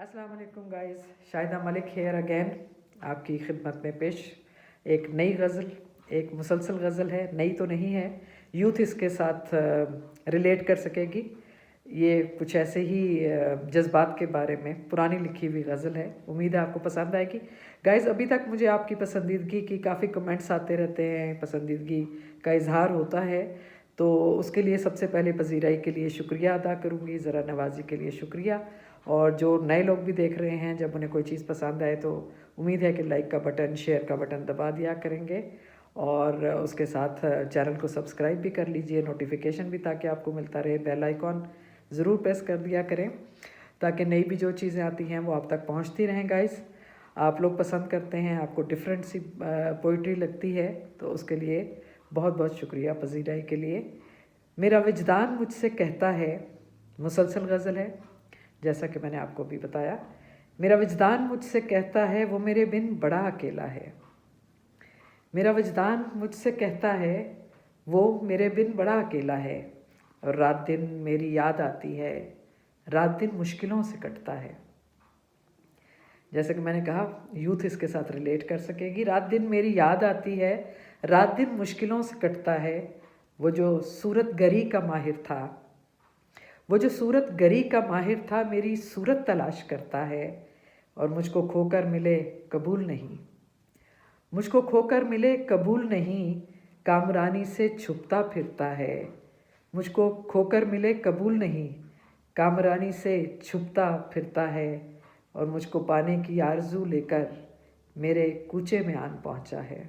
अस्सलाम वालेकुम guys, Shahida Malik here again आपकी खिदमत में पेश एक नई गज़ल, एक मुसलसल गज़ल है। नई तो नहीं है, यूथ इसके साथ रिलेट कर सकेगी। ये कुछ ऐसे ही जज्बात के बारे में पुरानी लिखी हुई गज़ल है। उम्मीद है आपको पसंद आएगी। गाइस, अभी तक मुझे आपकी पसंदीदगी की काफ़ी कमेंट्स आते रहते हैं, पसंदीदगी का इजहार होता है, तो उसके लिए सबसे पहले पजीराई के लिए शुक्रिया अदा करूँगी, ज़रा नवाजी के लिए शुक्रिया। और जो नए लोग भी देख रहे हैं, जब उन्हें कोई चीज़ पसंद आए तो उम्मीद है कि लाइक का बटन, शेयर का बटन दबा दिया करेंगे और उसके साथ चैनल को सब्सक्राइब भी कर लीजिए, नोटिफिकेशन भी ताकि आपको मिलता रहे। बेल आइकॉन ज़रूर प्रेस कर दिया करें ताकि नई भी जो चीज़ें आती हैं वो आप तक पहुंचती रहें। गाइस, आप लोग पसंद करते हैं, आपको डिफरेंट सी पोइट्री लगती है, तो उसके लिए बहुत बहुत शुक्रिया पजीराई के लिए। मेरा विजदान मुझसे कहता है, मुसलसल गज़ल है जैसा कि मैंने आपको भी बताया। मेरा विजदान मुझसे कहता है वो मेरे बिन बड़ा अकेला है। मेरा विजदान मुझसे कहता है वो मेरे बिन बड़ा अकेला है। और रात दिन मेरी याद आती है, रात दिन मुश्किलों से कटता है। जैसे कि मैंने कहा, यूथ इसके साथ रिलेट कर सकेगी। रात दिन मेरी याद आती है, रात दिन मुश्किलों से कटता है। वो जो सूरत गरी का माहिर था, वो जो सूरत गरी का माहिर था, मेरी सूरत तलाश करता है। और मुझको खोकर मिले कबूल नहीं, मुझको खोकर मिले कबूल नहीं, कामरानी से छुपता फिरता है। मुझको खोकर मिले कबूल नहीं, कामरानी से छुपता फिरता है। और मुझको पाने की आरज़ू लेकर मेरे कूचे में आन पहुंचा है।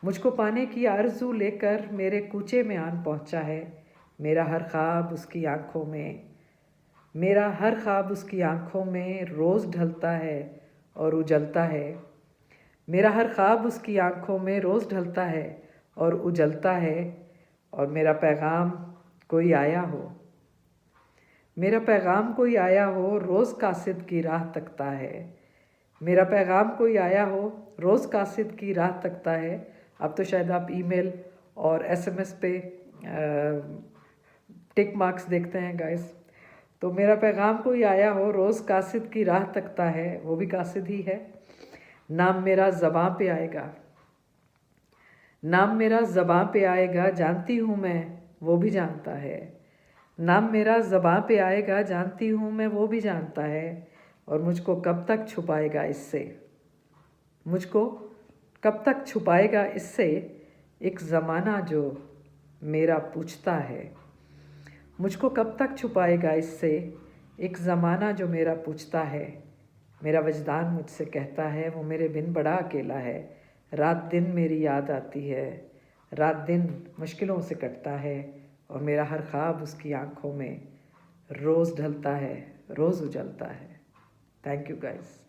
मुझको पाने की आरज़ू लेकर मेरे कूचे में आन पहुंचा है। मेरा हर ख्वाब उसकी आँखों में, मेरा हर ख्वाब उसकी आँखों में रोज़ ढलता है और उजलता है। मेरा हर ख्वाब उसकी आँखों में रोज़ ढलता है और उजलता है। और मेरा पैगाम कोई आया हो, मेरा पैगाम कोई आया हो, रोज़ कासिद की राह तकता है। मेरा पैगाम कोई आया हो, रोज़ कासिद की राह तकता है। अब तो शायद आप ईमेल और एसएमएस पे टिक मार्क्स देखते हैं गाइस। तो मेरा पैगाम कोई आया हो, रोज़ कासिद की राह तकता है, वो भी कासिद ही है। नाम मेरा ज़बां पे आएगा, नाम मेरा ज़बां पे आएगा, जानती हूँ मैं वो भी जानता है। नाम मेरा ज़बां पे आएगा, जानती हूँ मैं वो भी जानता है। और मुझको कब तक छुपाएगा इससे, मुझको कब तक छुपाएगा इससे एक ज़माना जो मेरा पूछता है। मुझको कब तक छुपाएगा इससे एक ज़माना जो मेरा पूछता है। मेरा वजदान मुझसे कहता है वो मेरे बिन बड़ा अकेला है। रात दिन मेरी याद आती है, रात दिन मुश्किलों से कटता है। और मेरा हर ख्वाब उसकी आँखों में रोज़ ढलता है, रोज़ उजलता है। Thank you guys.